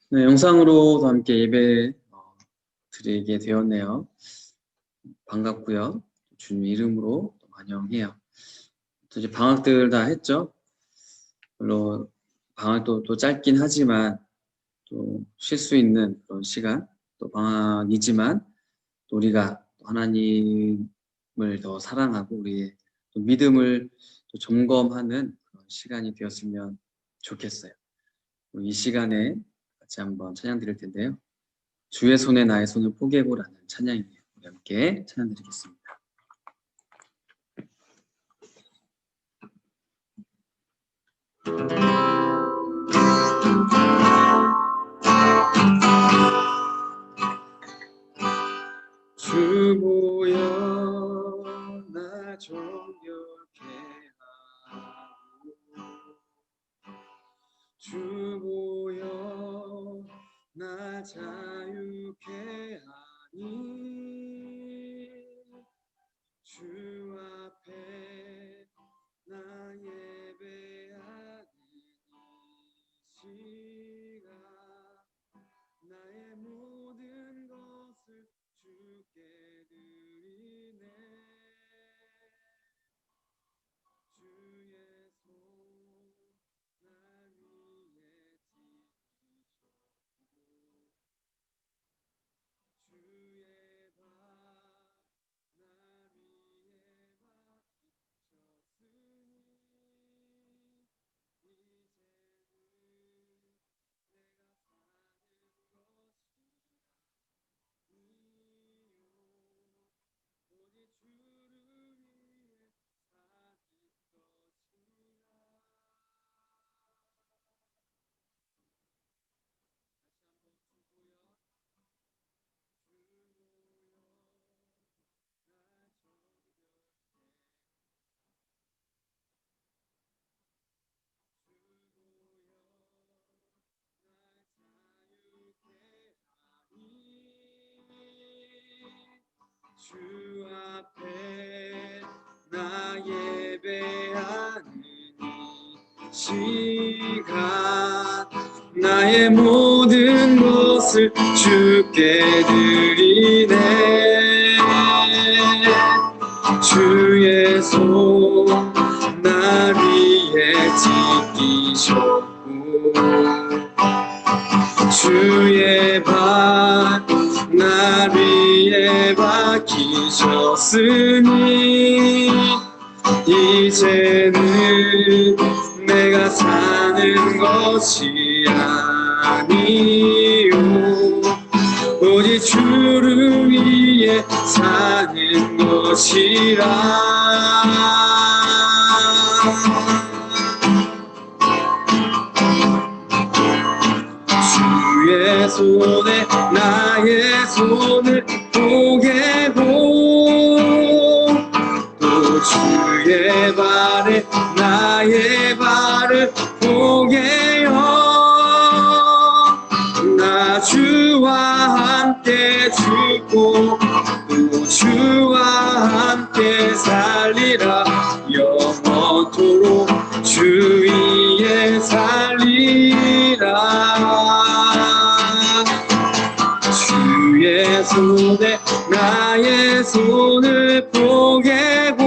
네, 영상으로도 함께 예배 드리게 되었네요. 반갑고요. 주님 이름으로 환영해요. 또 이제 방학들 다 했죠. 물론 방학도 또 짧긴 하지만 또 쉴 수 있는 그런 시간, 또 방학이지만 또 우리가 또 하나님을 더 사랑하고 우리의 또 믿음을 또 점검하는 그런 시간이 되었으면 좋겠어요. 이 시간에 같이 한번 찬양 드릴 텐데요. 주의 손에 나의 손을 포개고라는 찬양이에요. 우리 함께 찬양 드리겠습니다. 주 보여 나 정결케 하고 주 보여 나 자유케 하니 주 앞에 나 예배하는 이 시간 나의 모든 것을 주께 드리네 주의 손 날 위에 지키셨고 주의 발 날 위에 박히셨으니 오직 주를 위해 사는 것이라. 주 앞에 나 예배하는 이 시간 나의 모든 것을 주께 드리네 주의 손 날 위에 지키셨고 주의 발 날 위에 박히셨으니 이제는 내가 사는 것이 아니요 오직 주를 위해 사는 것이라 주의 손에 나의 손을 포개고 또 주의 발에 나의 발을 포개요 나 주와 함께 죽고 또 주와 함께 살리라 영원토록 주 위에 살리라 주의 손에 나의 손을 포개고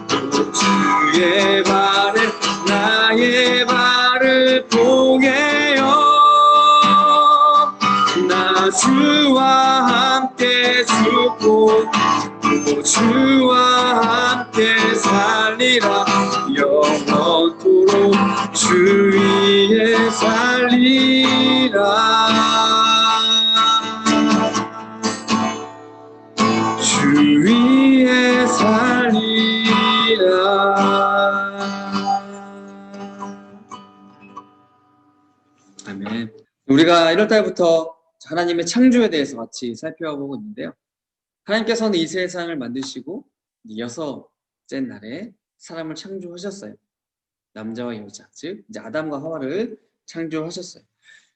또 주의 발에 나의 발을 포개요 나 주와 함께 죽고 또 주와 함께 살리라 영원토록 주 위에 살리라 주 위에 살리라 아멘. 우리가 1월달부터 하나님의 창조에 대해서 같이 살펴보고 있는데요. 하나님께서는 이 세상을 만드시고 6째 날에 사람을 창조하셨어요. 남자와 여자, 즉 이제 아담과 하와를 창조하셨어요.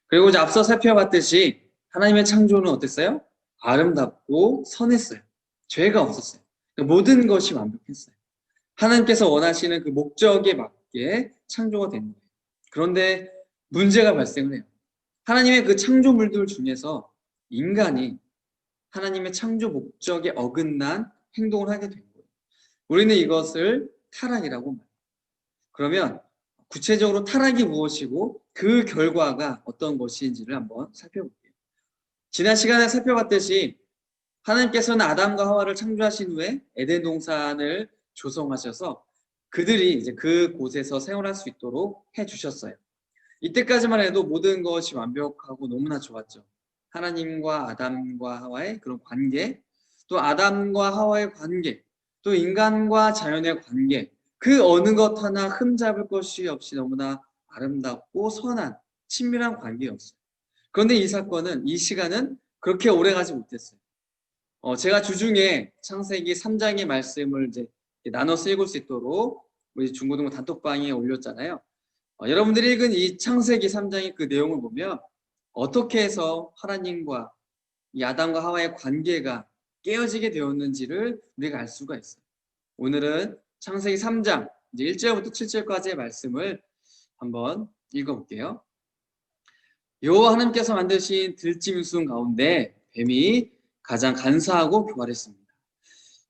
그리고 이제 앞서 살펴봤듯이 하나님의 창조는 어땠어요? 아름답고 선했어요. 죄가 없었어요. 모든 것이 완벽했어요. 하나님께서 원하시는 그 목적에 맞게 창조가 된 거예요. 그런데 문제가 발생을 해요. 하나님의 그 창조물들 중에서 인간이 하나님의 창조 목적에 어긋난 행동을 하게 된 거예요. 우리는 이것을 타락이라고 말해요. 그러면 구체적으로 타락이 무엇이고 그 결과가 어떤 것인지를 한번 살펴볼게요. 지난 시간에 살펴봤듯이 하나님께서는 아담과 하와를 창조하신 후에 에덴 동산을 조성하셔서 그들이 이제 그곳에서 생활할 수 있도록 해주셨어요. 이때까지만 해도 모든 것이 완벽하고 너무나 좋았죠. 하나님과 아담과 하와의 그런 관계, 또 아담과 하와의 관계, 또 인간과 자연의 관계, 그 어느 것 하나 흠잡을 것이 없이 너무나 아름답고 선한 친밀한 관계였어요. 그런데 이 사건은, 이 시간은 그렇게 오래가지 못했어요. 제가 주중에 창세기 3장의 말씀을 이제 나눠서 읽을 수 있도록 우리 중고등부 단톡방에 올렸잖아요. 여러분들이 읽은 이 창세기 3장의 그 내용을 보면 어떻게 해서 하나님과 이 아담과 하와의 관계가 깨어지게 되었는지를 우리가 알 수가 있어요. 오늘은 창세기 3장 이제 1절부터 7절까지의 말씀을 한번 읽어볼게요. 여호와 하나님께서 만드신 들짐승 가운데 뱀이 가장 간사하고 교활했습니다.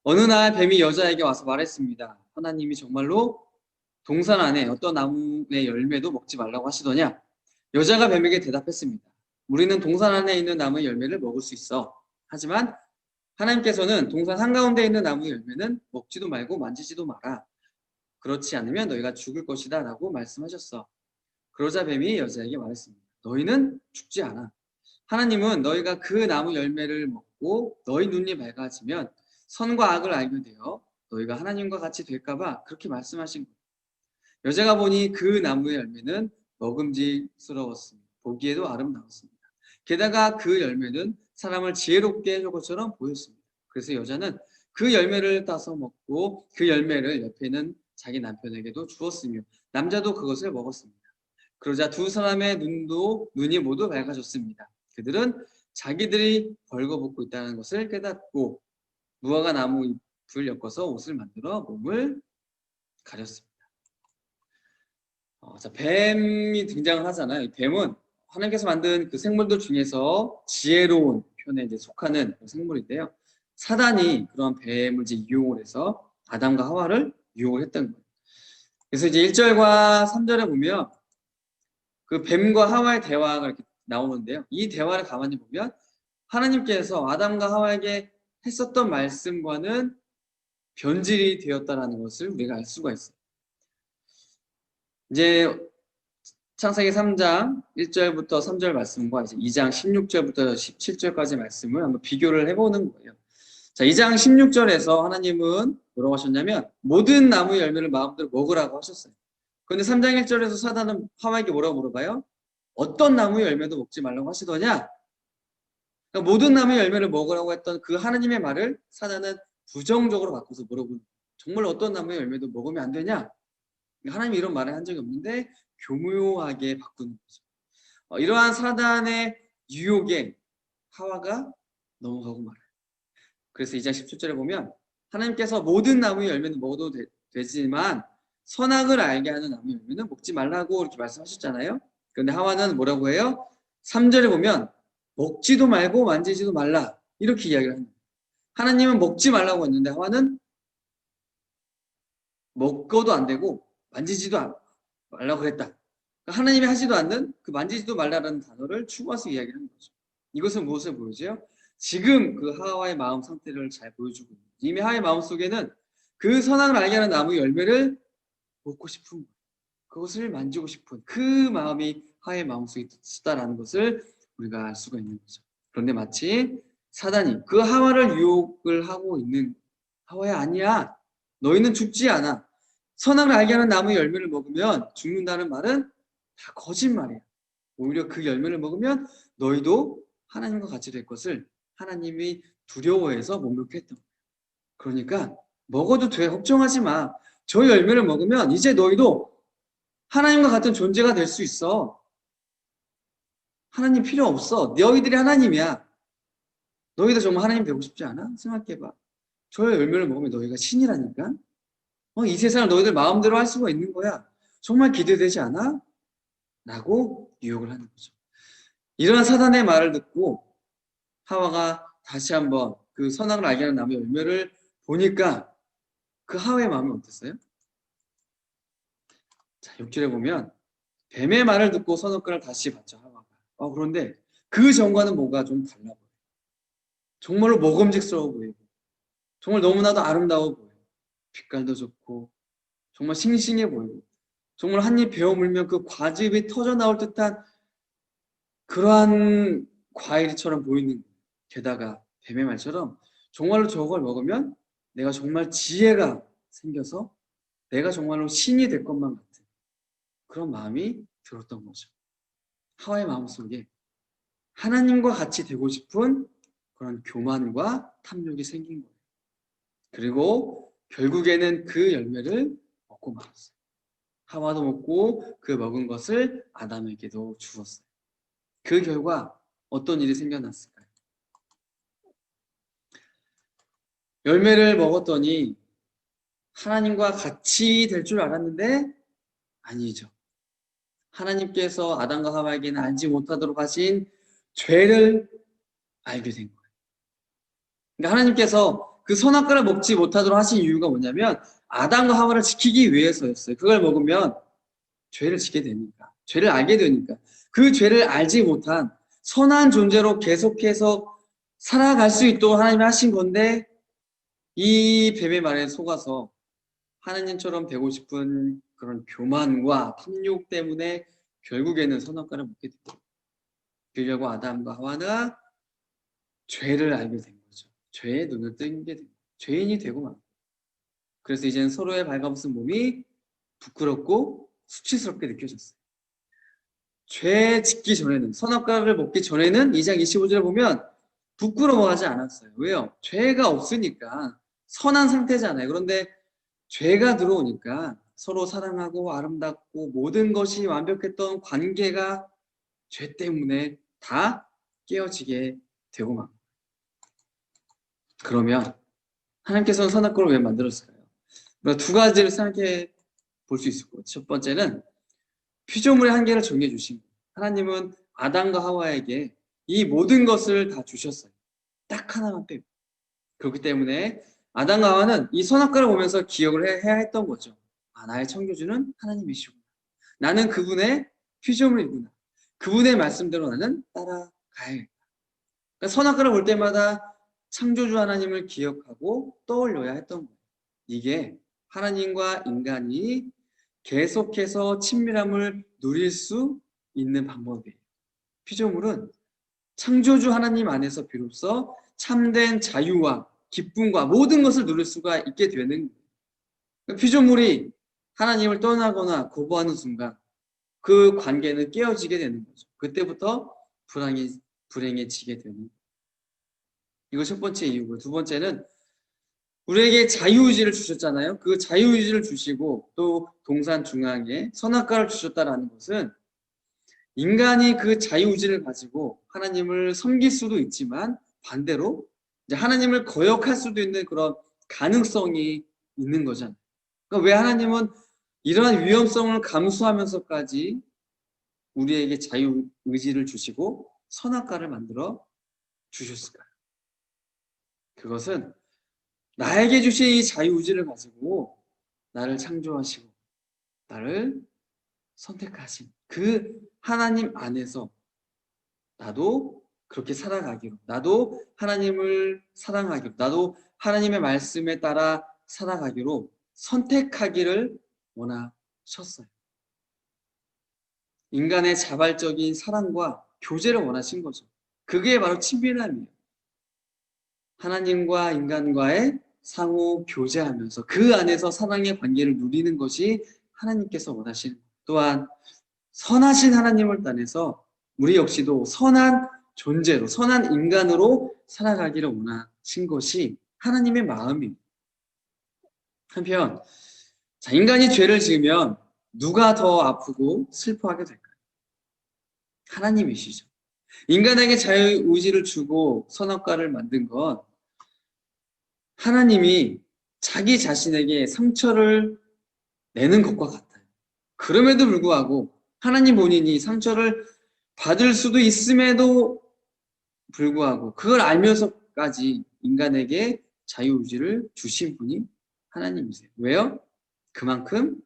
어느 날 뱀이 여자에게 와서 말했습니다. 하나님이 정말로 동산 안에 어떤 나무의 열매도 먹지 말라고 하시더냐? 여자가 뱀에게 대답했습니다. 우리는 동산 안에 있는 나무의 열매를 먹을 수 있어. 하지만 하나님께서는 동산 한가운데 있는 나무의 열매는 먹지도 말고 만지지도 마라. 그렇지 않으면 너희가 죽을 것이다 라고 말씀하셨어. 그러자 뱀이 여자에게 말했습니다. 너희는 죽지 않아. 하나님은 너희가 그 나무 열매를 먹고 너희 눈이 밝아지면 선과 악을 알게 되어 너희가 하나님과 같이 될까 봐 그렇게 말씀하신 거예요. 여자가 보니 그 나무의 열매는 먹음직스러웠습니다. 보기에도 아름다웠습니다. 게다가 그 열매는 사람을 지혜롭게 해줄 것처럼 보였습니다. 그래서 여자는 그 열매를 따서 먹고 그 열매를 옆에 있는 자기 남편에게도 주었으며 남자도 그것을 먹었습니다. 그러자 두 사람의 눈이 모두 밝아졌습니다. 그들은 자기들이 벌거벗고 있다는 것을 깨닫고 무화과 나무 잎을 엮어서 옷을 만들어 몸을 가렸습니다. 자, 뱀이 등장을 하잖아요. 뱀은 하나님께서 만든 그 생물들 중에서 지혜로운 편에 이제 속하는 생물인데요. 사단이 그런 뱀을 이제 이용을 해서 아담과 하와를 유혹을 했던 거예요. 그래서 이제 1절과 3절에 보면 그 뱀과 하와의 대화가 이렇게 나오는데요. 이 대화를 가만히 보면 하나님께서 아담과 하와에게 했었던 말씀과는 변질이 되었다는 것을 우리가 알 수가 있어요. 이제 창세기 3장 1절부터 3절 말씀과 이제 2장 16절부터 17절까지 말씀을 한번 비교를 해보는 거예요. 자, 2장 16절에서 하나님은 뭐라고 하셨냐면 모든 나무 열매를 마음대로 먹으라고 하셨어요. 그런데 3장 1절에서 사단은 하와에게 뭐라고 물어봐요? 어떤 나무 열매도 먹지 말라고 하시더냐? 그러니까 모든 나무 열매를 먹으라고 했던 그 하나님의 말을 사단은 부정적으로 바꿔서 물어보는 거예요. 정말 어떤 나무 열매도 먹으면 안 되냐? 하나님이 이런 말을 한 적이 없는데 교묘하게 바꾸는 거죠. 이러한 사단의 유혹에 하와가 넘어가고 말아요. 그래서 2장 17절에 보면 하나님께서 모든 나무의 열매는 먹어도 되지만 선악을 알게 하는 나무 열매는 먹지 말라고 이렇게 말씀하셨잖아요. 그런데 하와는 뭐라고 해요? 3절에 보면 먹지도 말고 만지지도 말라 이렇게 이야기를 합니다. 하나님은 먹지 말라고 했는데 하와는 먹어도 안 되고 만지지도 말라고 했다. 그러니까 하나님이 하지도 않는 그 만지지도 말라라는 단어를 추가해서 이야기를 하는 거죠. 이것은 무엇을 보여줘요? 지금 그 하와의 마음 상태를 잘 보여주고 있는 거죠. 이미 하와의 마음 속에는 그 선악을 알게 하는 나무 열매를 먹고 싶은 거예요. 그것을 만지고 싶은 그 마음이 하와의 마음속에 있다라는 것을 우리가 알 수가 있는 거죠. 그런데 마치 사단이 그 하와를 유혹을 하고 있는 하와야 아니야. 너희는 죽지 않아. 선악을 알게 하는 나무 열매를 먹으면 죽는다는 말은 다 거짓말이야. 오히려 그 열매를 먹으면 너희도 하나님과 같이 될 것을 하나님이 두려워해서 목욕했던 거예요. 그러니까 먹어도 돼. 걱정하지 마. 저 열매를 먹으면 이제 너희도 하나님과 같은 존재가 될 수 있어. 하나님 필요 없어. 너희들이 하나님이야. 너희도 정말 하나님 되고 싶지 않아? 생각해봐. 저 열매를 먹으면 너희가 신이라니까. 이 세상을 너희들 마음대로 할 수가 있는 거야. 정말 기대되지 않아? 라고 유혹을 하는 거죠. 이러한 사단의 말을 듣고 하와가 다시 한번 그 선악을 알게 하는 나무의 열매를 보니까 그 하와의 마음이 어땠어요? 자, 6절에 보면 뱀의 말을 듣고 선악과를 다시 봤죠, 하와가. 그런데 그 전과는 뭐가 좀 달라 보여요. 정말로 먹음직스러워 보이고 정말 너무나도 아름다워 보여요. 빛깔도 좋고 정말 싱싱해 보이고 정말 한 입 베어 물면 그 과즙이 터져 나올 듯한 그러한 과일처럼 보이는 거예요. 게다가 뱀의 말처럼 정말로 저걸 먹으면 내가 정말 지혜가 생겨서 내가 정말로 신이 될 것만 같은 그런 마음이 들었던 거죠. 하와의 마음속에 하나님과 같이 되고 싶은 그런 교만과 탐욕이 생긴 거예요. 그리고 결국에는 그 열매를 먹고 말았어요. 하와도 먹고 그 먹은 것을 아담에게도 주었어요. 그 결과 어떤 일이 생겨났을까요? 열매를 먹었더니 하나님과 같이 될 줄 알았는데 아니죠. 하나님께서 아담과 하와에게는 알지 못하도록 하신 죄를 알게 된 거예요. 그러니까 하나님께서 그 선악과를 먹지 못하도록 하신 이유가 뭐냐면 아담과 하와를 지키기 위해서였어요. 그걸 먹으면 죄를 지게 되니까, 죄를 알게 되니까 그 죄를 알지 못한 선한 존재로 계속해서 살아갈 수 있도록 하나님이 하신 건데 이 뱀의 말에 속아서 하나님처럼 되고 싶은 그런 교만과 탐욕 때문에 결국에는 선악과를 먹게 됩니다. 그리고 아담과 하와가 죄를 알게 된 거죠. 죄의 눈을 뜨게 된 거예요. 죄인이 되고 만. 그래서 이제는 서로의 발가벗은 몸이 부끄럽고 수치스럽게 느껴졌어요. 죄 짓기 전에는, 선악과를 먹기 전에는 2장 25절에 보면 부끄러워하지 않았어요. 왜요? 죄가 없으니까 선한 상태잖아요. 그런데 죄가 들어오니까 서로 사랑하고 아름답고 모든 것이 완벽했던 관계가 죄 때문에 다 깨어지게 되고 만. 그러면 하나님께서는 선악과를 왜 만들었을까요? 두 가지를 생각해 볼 수 있을 거예요. 첫 번째는 피조물의 한계를 정해 주신 거예요. 하나님은 아담과 하와에게 이 모든 것을 다 주셨어요. 딱 하나만 빼고. 그렇기 때문에 아담과 하와는 이 선악과를 보면서 기억을 해야 했던 거죠. 나의 창조주는 하나님이시구나. 나는 그분의 피조물이구나. 그분의 말씀대로 나는 따라가야겠다. 그러니까 선악과를 볼 때마다 창조주 하나님을 기억하고 떠올려야 했던 거예요. 이게 하나님과 인간이 계속해서 친밀함을 누릴 수 있는 방법이에요. 피조물은 창조주 하나님 안에서 비로소 참된 자유와 기쁨과 모든 것을 누릴 수가 있게 되는 거예요. 피조물이 하나님을 떠나거나 거부하는 순간 그 관계는 깨어지게 되는 거죠. 그때부터 불행해지게 되는 거예요. 이거 첫 번째 이유고, 두 번째는 우리에게 자유의지를 주셨잖아요. 그 자유의지를 주시고 또 동산 중앙에 선악과를 주셨다라는 것은 인간이 그 자유의지를 가지고 하나님을 섬길 수도 있지만 반대로 이제 하나님을 거역할 수도 있는 그런 가능성이 있는 거잖아요. 그러니까 왜 하나님은 이러한 위험성을 감수하면서까지 우리에게 자유의지를 주시고 선악과를 만들어 주셨을까요? 그것은 나에게 주신 이 자유의지를 가지고 나를 창조하시고 나를 선택하신 그 하나님 안에서 나도 그렇게 살아가기로, 나도 하나님을 사랑하기로, 나도 하나님의 말씀에 따라 살아가기로 선택하기를 원하셨어요. 인간의 자발적인 사랑과 교제를 원하신 거죠. 그게 바로 친밀함이에요. 하나님과 인간과의 상호 교제하면서 그 안에서 사랑의 관계를 누리는 것이 하나님께서 원하시는 것. 또한 선하신 하나님을 따라서 우리 역시도 선한 존재로, 선한 인간으로 살아가기를 원하신 것이 하나님의 마음입니다. 한편 인간이 죄를 지으면 누가 더 아프고 슬퍼하게 될까요? 하나님이시죠. 인간에게 자유의지를 주고 선악과를 만든 건 하나님이 자기 자신에게 상처를 내는 것과 같아요. 그럼에도 불구하고 하나님 본인이 상처를 받을 수도 있음에도 불구하고 그걸 알면서까지 인간에게 자유의지를 주신 분이 하나님이세요. 왜요? 그만큼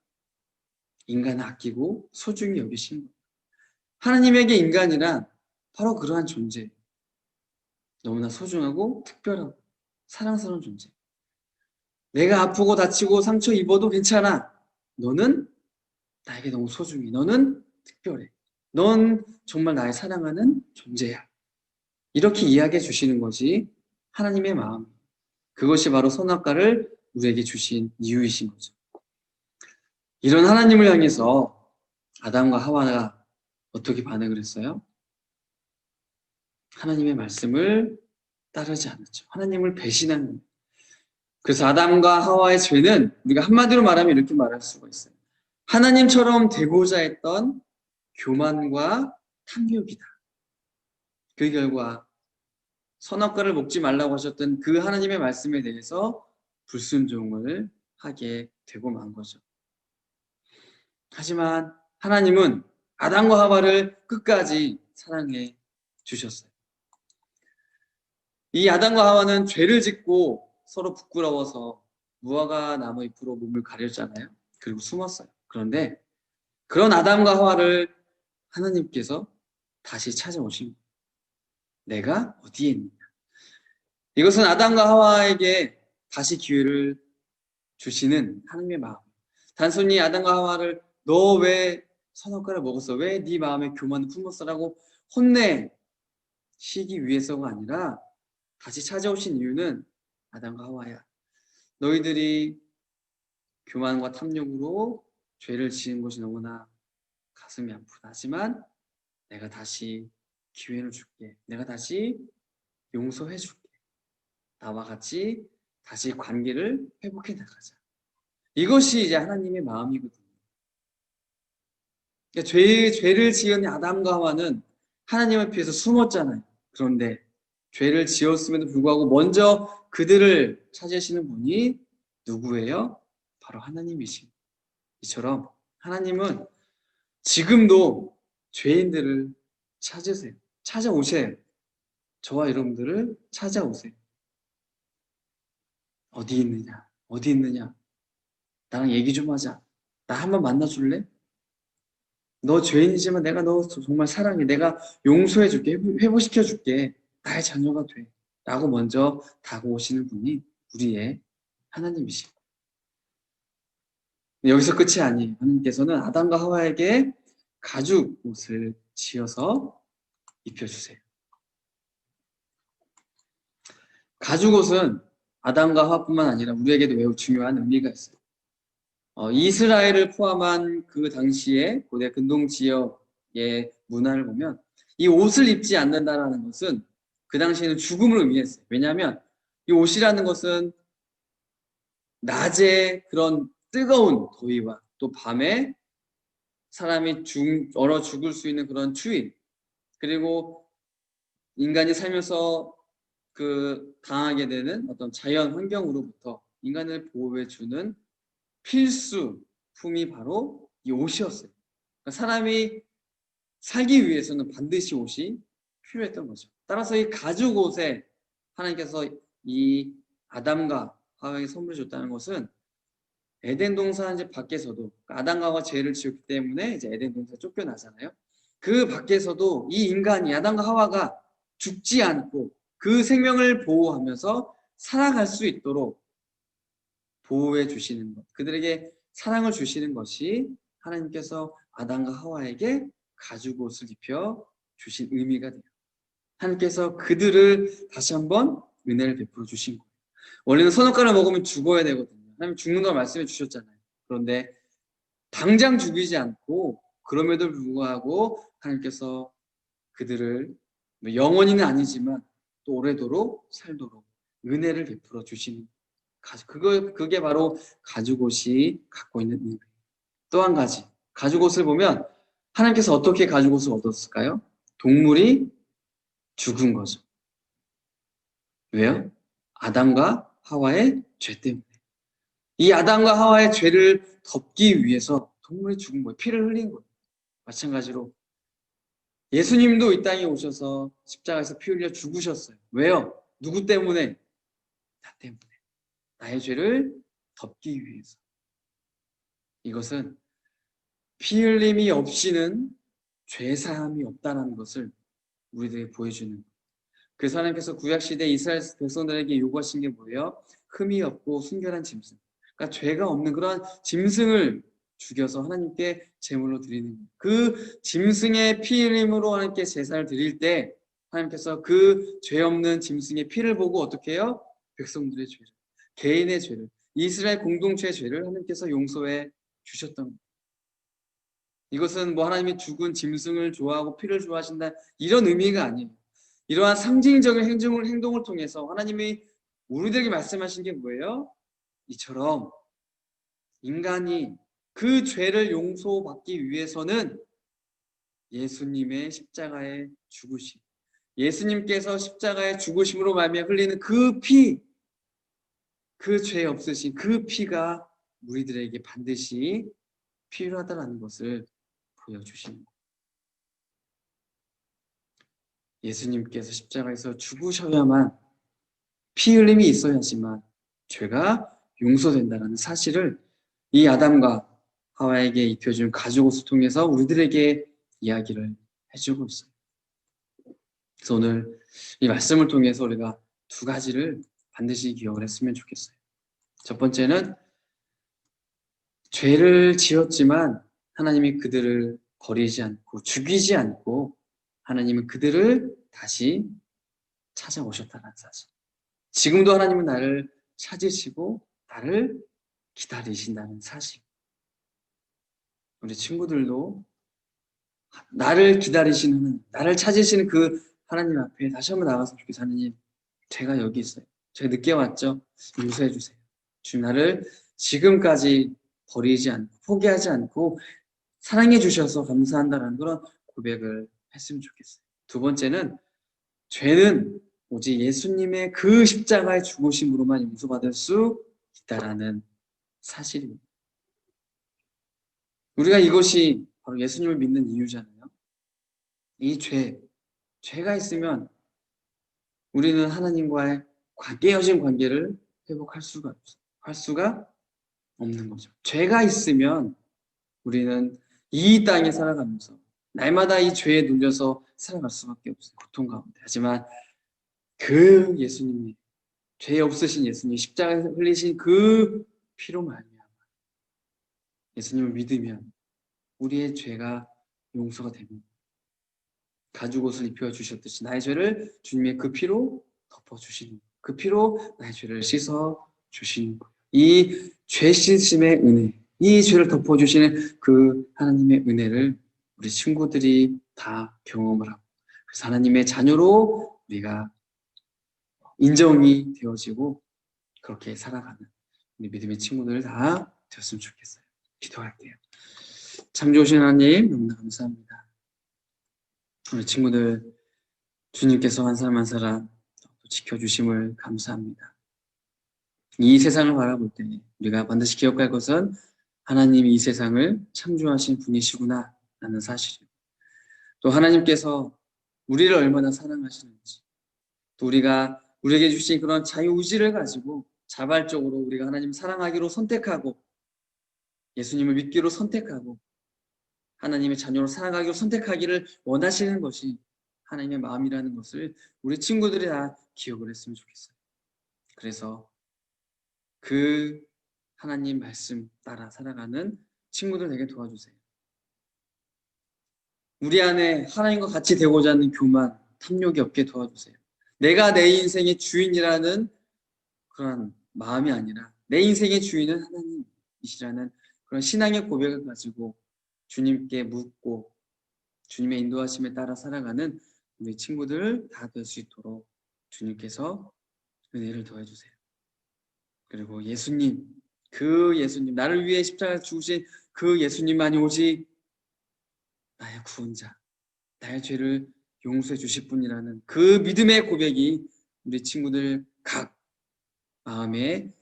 인간을 아끼고 소중히 여기신 거예요. 하나님에게 인간이란 바로 그러한 존재. 너무나 소중하고 특별하고 사랑스러운 존재. 내가 아프고 다치고 상처 입어도 괜찮아. 너는 나에게 너무 소중해. 너는 특별해. 넌 정말 나의 사랑하는 존재야. 이렇게 이야기해 주시는 것이 하나님의 마음. 그것이 바로 선악과를 우리에게 주신 이유이신 거죠. 이런 하나님을 향해서 아담과 하와가 어떻게 반응을 했어요? 하나님의 말씀을 따르지 않았죠. 하나님을 배신한 거예요. 그래서 아담과 하와의 죄는 우리가 한마디로 말하면 이렇게 말할 수가 있어요. 하나님처럼 되고자 했던 교만과 탐욕이다. 그 결과 선악과를 먹지 말라고 하셨던 그 하나님의 말씀에 대해서 불순종을 하게 되고 만 거죠. 하지만 하나님은 아담과 하와를 끝까지 사랑해 주셨어요. 이 아담과 하와는 죄를 짓고 서로 부끄러워서 무화과 나무 잎으로 몸을 가렸잖아요. 그리고 숨었어요. 그런데 그런 아담과 하와를 하나님께서 다시 찾아오신 거예요. 내가 어디에 있느냐. 이것은 아담과 하와에게 다시 기회를 주시는 하나님의 마음. 단순히 아담과 하와를 너 왜 선악과를 먹었어? 왜 네 마음에 교만을 품었어라고 혼내시기 위해서가 아니라 다시 찾아오신 이유는 아담과 하와야. 너희들이 교만과 탐욕으로 죄를 지은 것이 너무나 가슴이 아프다. 하지만 내가 다시 기회를 줄게. 내가 다시 용서해 줄게. 나와 같이 다시 관계를 회복해 나가자. 이것이 이제 하나님의 마음이거든요. 그러니까 죄를 지은 아담과 하와는 하나님 앞에서 숨었잖아요. 그런데 죄를 지었음에도 불구하고 먼저 그들을 찾으시는 분이 누구예요? 바로 하나님이신. 이처럼 하나님은 지금도 죄인들을 찾으세요. 찾아오세요. 저와 여러분들을 찾아오세요. 어디 있느냐? 어디 있느냐? 나랑 얘기 좀 하자. 나 한번 만나줄래? 너 죄인이지만 내가 너 정말 사랑해. 내가 용서해 줄게. 회복시켜 줄게. 나의 자녀가 돼. 라고 먼저 다가오시는 분이 우리의 하나님이시고. 여기서 끝이 아니에요. 하나님께서는 아담과 하와에게 가죽 옷을 지어서 입혀주세요. 가죽 옷은 아담과 하와뿐만 아니라 우리에게도 매우 중요한 의미가 있어요. 이스라엘을 포함한 그 당시의 고대 근동 지역의 문화를 보면 이 옷을 입지 않는다라는 것은 그 당시에는 죽음을 의미했어요. 왜냐하면 이 옷이라는 것은 낮에 그런 뜨거운 더위와 또 밤에 사람이 얼어 죽을 수 있는 그런 추위, 그리고 인간이 살면서 당하게 되는 어떤 자연 환경으로부터 인간을 보호해주는 필수품이 바로 이 옷이었어요. 그러니까 사람이 살기 위해서는 반드시 옷이 필요했던 거죠. 따라서 이 가죽 옷에 하나님께서 이 아담과 하와에게 선물해 줬다는 것은 에덴 동산 이제 밖에서도 아담과 하와가 죄를 지었기 때문에 이제 에덴 동산 쫓겨나잖아요. 그 밖에서도 이 인간이 아담과 하와가 죽지 않고 그 생명을 보호하면서 살아갈 수 있도록 보호해 주시는 것, 그들에게 사랑을 주시는 것이 하나님께서 아담과 하와에게 가죽 옷을 입혀 주신 의미가 돼요. 하나님께서 그들을 다시 한번 은혜를 베풀어 주신 거예요. 원래는 선악과를 먹으면 죽어야 되거든요. 하나님 죽는 걸 말씀해 주셨잖아요. 그런데 당장 죽이지 않고 그럼에도 불구하고 하나님께서 그들을 영원히는 아니지만 또 오래도록 살도록 은혜를 베풀어 주시는 그게 바로 가죽옷이 갖고 있는 의미. 또 한 가지, 가죽옷을 보면 하나님께서 어떻게 가죽옷을 얻었을까요? 동물이 죽은 거죠. 왜요? 아담과 하와의 죄 때문에. 이 아담과 하와의 죄를 덮기 위해서 동물이 죽은 거예요. 피를 흘린 거예요. 마찬가지로 예수님도 이 땅에 오셔서 십자가에서 피 흘려 죽으셨어요. 왜요? 누구 때문에? 나 때문에. 나의 죄를 덮기 위해서. 이것은 피 흘림이 없이는 죄사함이 없다는 것을 우리들에게 보여주는 거예요. 그래서 하나님께서 구약시대 이스라엘 백성들에게 요구하신 게 뭐예요? 흠이 없고 순결한 짐승. 그러니까 죄가 없는 그런 짐승을 죽여서 하나님께 제물로 드리는 거예요. 그 짐승의 피 흘림으로 하나님께 제사를 드릴 때 하나님께서 그 죄 없는 짐승의 피를 보고 어떻게 해요? 백성들의 죄를, 개인의 죄를, 이스라엘 공동체의 죄를 하나님께서 용서해 주셨던 거예요. 이것은 뭐 하나님이 죽은 짐승을 좋아하고 피를 좋아하신다 이런 의미가 아니에요. 이러한 상징적인 행동을 통해서 하나님이 우리들에게 말씀하신 게 뭐예요? 이처럼 인간이 그 죄를 용서받기 위해서는 예수님의 십자가의 죽으심, 예수님께서 십자가의 죽으심으로 말미암아 흘리는 그 피, 그 죄 없으신 그 피가 우리들에게 반드시 필요하다는 것을 보여주십니다. 예수님께서 십자가에서 죽으셔야만 피 흘림이 있어야지만 죄가 용서된다는 사실을 이 아담과 하와에게 입혀준 가죽옷을 통해서 우리들에게 이야기를 해주고 있어요. 그래서 오늘 이 말씀을 통해서 우리가 두 가지를 반드시 기억을 했으면 좋겠어요. 첫 번째는 죄를 지었지만 하나님이 그들을 버리지 않고 죽이지 않고 하나님은 그들을 다시 찾아오셨다는 사실. 지금도 하나님은 나를 찾으시고 나를 기다리신다는 사실. 우리 친구들도 나를 기다리시는, 나를 찾으시는 그 하나님 앞에 다시 한번 나가서 좋겠어요. 하나님, 제가 여기 있어요. 제가 늦게 왔죠? 용서해 주세요. 주님 나를 지금까지 버리지 않고 포기하지 않고 사랑해 주셔서 감사한다는 그런 고백을 했으면 좋겠어요. 두 번째는 죄는 오직 예수님의 그 십자가의 죽으심으로만 용서받을 수 있다라는 사실입니다. 우리가 이것이 바로 예수님을 믿는 이유잖아요. 이 죄가 있으면 우리는 하나님과의 깨어진 관계를 회복할 수가 없어요. 할 수가 없는 거죠. 죄가 있으면 우리는 이 땅에 살아가면서 날마다 이 죄에 눌려서 살아갈 수밖에 없어요. 고통 가운데. 하지만 그 예수님이 죄 없으신 예수님 십자가에 흘리신 그 피로 말미암아 예수님을 믿으면 우리의 죄가 용서가 됩니다. 가죽옷을 입혀 주셨듯이 나의 죄를 주님의 그 피로 덮어 주시는 그 피로 나의 죄를 씻어 주시는 거예요. 이 죄 씻음의 은혜, 이 죄를 덮어 주시는 그 하나님의 은혜를 우리 친구들이 다 경험을 하고 그래서 하나님의 자녀로 우리가 인정이 되어지고 그렇게 살아가는 우리 믿음의 친구들 다 되었으면 좋겠어요. 기도할게요. 참 좋으신 하나님 너무나 감사합니다. 우리 친구들 주님께서 한 사람 한 사람 지켜주심을 감사합니다. 이 세상을 바라볼 때 우리가 반드시 기억할 것은 하나님이 이 세상을 창조하신 분이시구나 라는 사실이고 또 하나님께서 우리를 얼마나 사랑하시는지 또 우리가 우리에게 주신 그런 자유의지를 가지고 자발적으로 우리가 하나님 사랑하기로 선택하고 예수님을 믿기로 선택하고 하나님의 자녀로 살아가기로 선택하기를 원하시는 것이 하나님의 마음이라는 것을 우리 친구들이 다 기억을 했으면 좋겠어요. 그래서 그 하나님 말씀 따라 살아가는 친구들 되게 도와주세요. 우리 안에 하나님과 같이 되고자 하는 교만, 탐욕이 없게 도와주세요. 내가 내 인생의 주인이라는 그런 마음이 아니라 내 인생의 주인은 하나님이시라는 그런 신앙의 고백을 가지고 주님께 묻고 주님의 인도하심에 따라 살아가는 우리 친구들 다 될 수 있도록 주님께서 은혜를 더해주세요. 그리고 예수님, 그 예수님, 나를 위해 십자가에 죽으신 그 예수님만이 오직 나의 구원자, 나의 죄를 용서해 주실 분이라는 그 믿음의 고백이 우리 친구들 각 마음에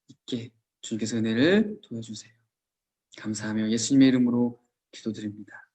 있게 주님께서 은혜를 도와주세요. 감사하며 예수님의 이름으로 기도드립니다.